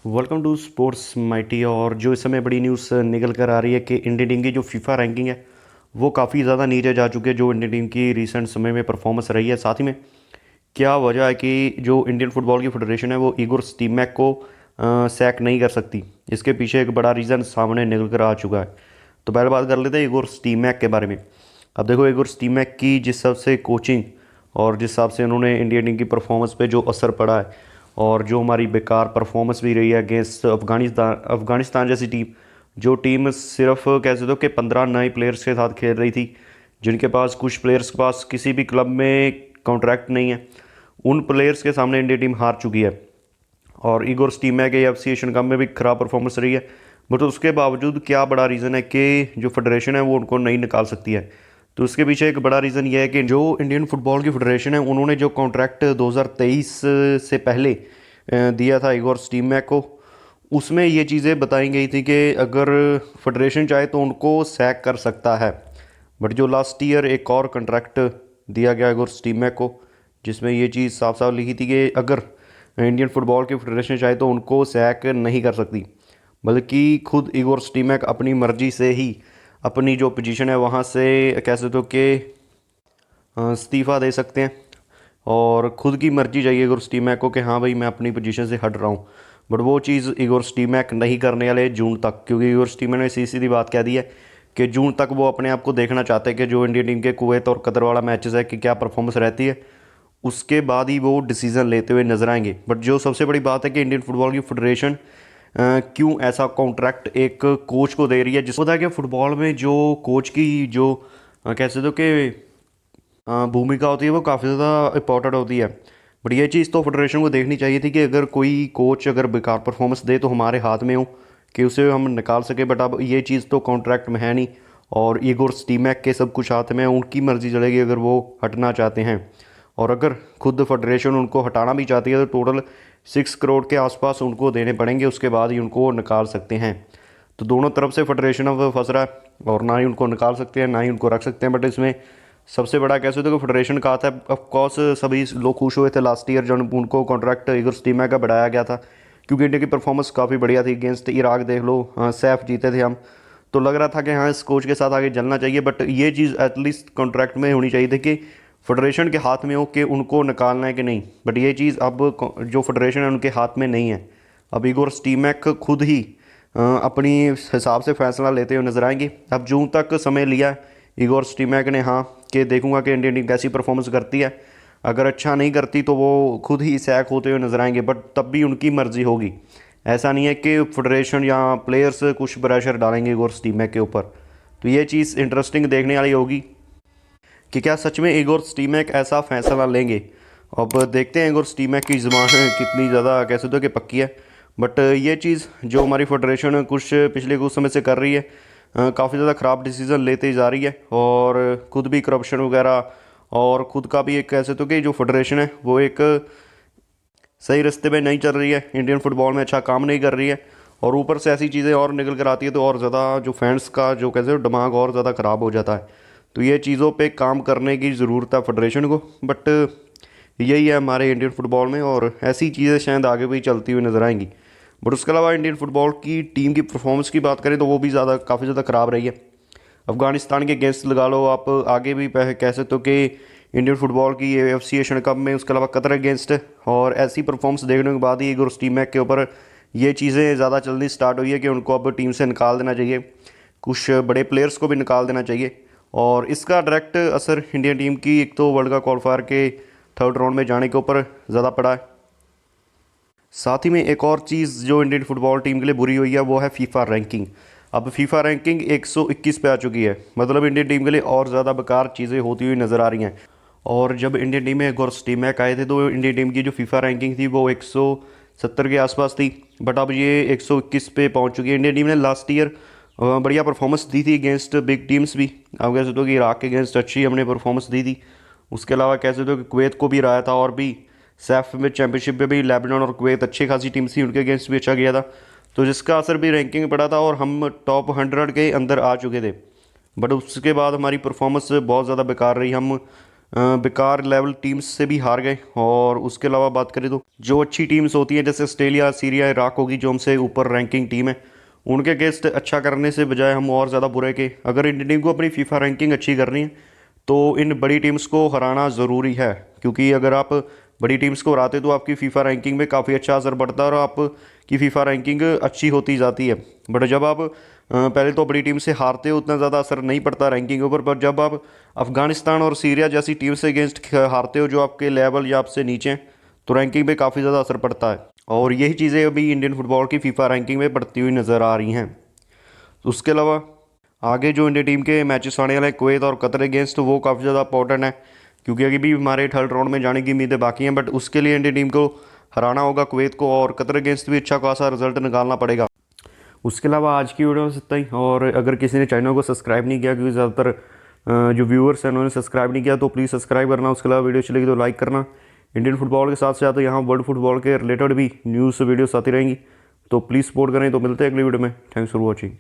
Welcome to sports mighty. और जो इस समय बड़ी न्यूज़ निकल कर आ रही है कि इंडियन टीम की जो फीफा रैंकिंग है वो काफ़ी ज़्यादा नीचे जा चुकी है, जो इंडियन टीम की रिसेंट समय में परफॉर्मेंस रही है। साथ ही में क्या वजह है कि जो इंडियन फुटबॉल की फेडरेशन है वो इगोर स्टीमैक को सैक नहीं कर सकती। इसके पीछे एक बड़ा रीज़न सामने निकल कर आ चुका है। तो पहले बात कर लेते हैं इगोर स्टीमैक के बारे में। अब देखो, इगोर स्टीमैक की जिस हिसाब से कोचिंग और जिस हिसाब से उन्होंने इंडियन टीम की परफॉर्मेंस पे जो असर पड़ा है, और जो हमारी बेकार परफॉर्मेंस भी रही है अगेंस्ट अफगानिस्तान जैसी टीम, जो टीम सिर्फ कह सकते हो कि 15 नए प्लेयर्स के साथ खेल रही थी, जिनके पास कुछ प्लेयर्स के पास किसी भी क्लब में कॉन्ट्रैक्ट नहीं है, उन प्लेयर्स के सामने इंडिया टीम हार चुकी है। और इगोर स्टीमैक के एफ सी एशियन कप में भी खराब परफॉर्मेंस रही है। बट उसके बावजूद क्या बड़ा रीज़न है कि जो फेडरेशन है वो उनको नहीं निकाल सकती है। तो उसके पीछे एक बड़ा रीज़न ये है कि जो इंडियन फुटबॉल की फेडरेशन है उन्होंने जो कॉन्ट्रैक्ट 2023 से पहले दिया था इगोर स्टीमैक को, उसमें ये चीज़ें बताई गई थी कि अगर फेडरेशन चाहे तो उनको सैक कर सकता है। बट जो लास्ट ईयर एक और कॉन्ट्रैक्ट दिया गया इगोर स्टीमैक को, जिसमें ये चीज़ साफ साफ लिखी थी कि अगर इंडियन फुटबॉल की फेडरेशन चाहे तो उनको सैक नहीं कर सकती, बल्कि खुद इगोर स्टीमैक अपनी मर्जी से ही अपनी जो पोजीशन है वहाँ से कह सकते हो कि इस्तीफ़ा दे सकते हैं। और खुद की मर्जी चाहिए इगोर स्टीमैक को कि हाँ भाई मैं अपनी पोजीशन से हट रहा हूँ। बट वो चीज़ इगोर स्टीमैक नहीं करने वाले जून तक, क्योंकि इगोर स्टीमैक ने सीधी सीधी बात कह दी है कि जून तक वो अपने आप को देखना चाहते हैं कि जो इंडियन टीम के कुवैत और कतर वाला मैचेस है कि क्या परफॉर्मेंस रहती है, उसके बाद ही वो डिसीज़न लेते हुए नजर आएंगे। बट जो सबसे बड़ी बात है कि इंडियन फुटबॉल की फेडरेशन क्यों ऐसा कॉन्ट्रैक्ट एक कोच को दे रही है, जिसको पता है कि फुटबॉल में जो कोच की जो कह सकते हो कि भूमिका होती है वो काफ़ी ज़्यादा इंपॉर्टेंट होती है। बट ये चीज़ तो फेडरेशन को देखनी चाहिए थी कि अगर कोई कोच अगर बेकार परफॉर्मेंस दे तो हमारे हाथ में हो कि उसे हम निकाल सके। बट अब ये चीज़ तो कॉन्ट्रैक्ट में है नहीं, और इगोर स्टीमैक के सब कुछ हाथ में है, उनकी मर्ज़ी चलेगी अगर वो हटना चाहते हैं। और अगर खुद फेडरेशन उनको हटाना भी चाहती है तो टोटल 6 करोड़ के आसपास उनको देने पड़ेंगे, उसके बाद ही उनको निकाल सकते हैं। तो दोनों तरफ से फेडरेशन अब फंस रहा है, और ना ही उनको निकाल सकते हैं ना ही उनको रख सकते हैं। बट इसमें सबसे बड़ा कैसे होता है कि फेडरेशन का आता है, ऑफकोर्स सभी लोग खुश हुए थे लास्ट ईयर जब उनको कॉन्ट्रैक्ट इगोर स्टीमैक का बढ़ाया गया था, क्योंकि इंडिया की परफॉर्मेंस काफ़ी बढ़िया थी। अगेंस्ट इराक देख लो, हाँ सैफ जीते थे हम, तो लग रहा था कि हाँ इस कोच के साथ आगे चलना चाहिए। बट ये चीज़ एटलीस्ट कॉन्ट्रैक्ट में होनी चाहिए थी कि फेडरेशन के हाथ में हो कि उनको निकालना है कि नहीं। बट ये चीज़ अब जो फेडरेशन है उनके हाथ में नहीं है। अब इगोर स्टीमैक खुद ही अपनी हिसाब से फैसला लेते हुए नजर आएंगे। अब जून तक समय लिया है इगोर स्टीमैक ने, हाँ कि देखूंगा कि इंडियन टीम कैसी परफॉर्मेंस करती है। अगर अच्छा नहीं करती तो वो खुद ही सैक होते हुए नजर आएंगे, बट तब भी उनकी मर्जी होगी। ऐसा नहीं है कि फेडरेशन या प्लेयर्स कुछ प्रेशर डालेंगे इगोर स्टीमैक के ऊपर। तो ये चीज़ इंटरेस्टिंग देखने वाली होगी कि क्या सच में इगोर स्टीमैक ऐसा फैसला लेंगे। अब देखते हैं इगोर स्टीमैक की ज़ुबान कितनी ज़्यादा कह सकते हो कि पक्की है। बट ये चीज़ जो हमारी फेडरेशन कुछ पिछले कुछ समय से कर रही है, काफ़ी ज़्यादा ख़राब डिसीज़न लेते जा रही है, और खुद भी करप्शन वगैरह, और खुद का भी एक कह सकते हो कि जो फेडरेशन है वो एक सही रास्ते पे नहीं चल रही है, इंडियन फुटबॉल में अच्छा काम नहीं कर रही है। और ऊपर से ऐसी चीज़ें और निकल कर आती है तो और ज़्यादा जो फैंस का जो कहते हैं दिमाग और ज़्यादा ख़राब हो जाता है। तो ये चीज़ों पे काम करने की ज़रूरत है फेडरेशन को। बट यही है हमारे इंडियन फुटबॉल में, और ऐसी चीज़ें शायद आगे भी चलती हुई नज़र आएंगी। बट उसके अलावा इंडियन फुटबॉल की टीम की परफॉर्मेंस की बात करें तो वो भी काफ़ी ज़्यादा ख़राब रही है। अफगानिस्तान के अगेंस्ट लगा लो आप, आगे भी कह सकते हो कि इंडियन फुटबॉल की एफ सी एशियन कप में, उसके अलावा कतर अगेंस्ट। और ऐसी परफॉर्मेंस देखने के बाद ही इगोर स्टीमैक के ऊपर ये चीज़ें ज़्यादा चलनी स्टार्ट हुई है कि उनको अब टीम से निकाल देना चाहिए, कुछ बड़े प्लेयर्स को भी निकाल देना चाहिए। और इसका डायरेक्ट असर इंडियन टीम की एक तो वर्ल्ड कप क्वालिफायर के थर्ड राउंड में जाने के ऊपर ज़्यादा पड़ा है। साथ ही में एक और चीज़ जो इंडियन फुटबॉल टीम के लिए बुरी हुई है वो है फीफा रैंकिंग। अब फीफा रैंकिंग 121 पे आ चुकी है, मतलब इंडियन टीम के लिए और ज़्यादा बेकार चीज़ें होती हुई नज़र आ रही हैं। और जब इंडियन टीम में गोर्स टीमैक आए थे तो इंडियन टीम की जो फीफा रैंकिंग थी वो 170 के आसपास थी। बट अब ये 121 पे पहुंच चुकी है। इंडियन टीम ने लास्ट ईयर बढ़िया परफॉर्मेंस दी थी अगेंस्ट बिग टीम्स भी। आप कह सकते हो कि इराक के अगेंस्ट अच्छी हमने परफॉर्मेंस दी थी। उसके अलावा कह सकते हो कि कुवैत को भी रहा था, और भी सैफ में चैंपियनशिप में भी लेबनान और कुवैत अच्छी खासी टीम थी, उनके अगेंस्ट भी अच्छा किया था। तो जिसका असर भी रैंकिंग में पड़ा था, और हम टॉप 100 के अंदर आ चुके थे। बट उसके बाद हमारी परफॉर्मेंस बहुत ज़्यादा बेकार रही। हम बेकार लेवल टीम्स से भी हार गए। और उसके अलावा बात करें तो जो अच्छी टीम्स होती हैं जैसे ऑस्ट्रेलिया, सीरिया, इराक होगी, जो हमसे ऊपर रैंकिंग टीम है, उनके अगेंस्ट अच्छा करने से बजाय हम और ज़्यादा बुरे के, अगर इंडियन टीम को अपनी फीफा रैंकिंग अच्छी करनी है तो इन बड़ी टीम्स को हराना ज़रूरी है। क्योंकि अगर आप बड़ी टीम्स को हराते तो आपकी फीफा रैंकिंग में काफ़ी अच्छा असर पड़ता है और आपकी फीफा रैंकिंग अच्छी होती जाती है। बट जब आप पहले तो बड़ी टीम से हारते हो उतना ज़्यादा असर नहीं पड़ता रैंकिंग के ऊपर, पर जब आप अफगानिस्तान और सीरिया जैसी टीम से अगेंस्ट हारते हो जो आपके लेवल या आपसे नीचे हैं, तो रैंकिंग पे काफ़ी ज़्यादा असर पड़ता है। और यही चीज़ें अभी इंडियन फुटबॉल की फीफा रैंकिंग में बढ़ती हुई नज़र आ रही हैं। उसके अलावा आगे जो इंडिया टीम के मैचेस आने वाले हैं कुवैत और कतर अगेंस्ट, वो काफ़ी ज़्यादा इंपॉर्टेंट है। क्योंकि अभी भी हमारे थर्ड राउंड में जाने की उम्मीदें बाकी हैं, बट उसके लिए इंडिया टीम को हराना होगा कुवैत को, और कतर अगेंस्ट भी अच्छा खासा रिजल्ट निकालना पड़ेगा। उसके अलावा आज की वीडियो में इतना ही। और अगर किसी ने चैनल को सब्सक्राइब नहीं किया, क्योंकि ज़्यादातर जो व्यूअर्स हैं उन्होंने सब्सक्राइब नहीं किया, तो प्लीज़ सब्सक्राइब करना। उसके अलावा वीडियो चलेगी तो लाइक करना। इंडियन फुटबॉल के साथ साथ यहाँ वर्ल्ड फुटबॉल के रिलेटेड भी न्यूज़ वीडियोस आती रहेंगी, तो प्लीज़ सपोर्ट करें। तो मिलते हैं अगली वीडियो में। Thanks for watching.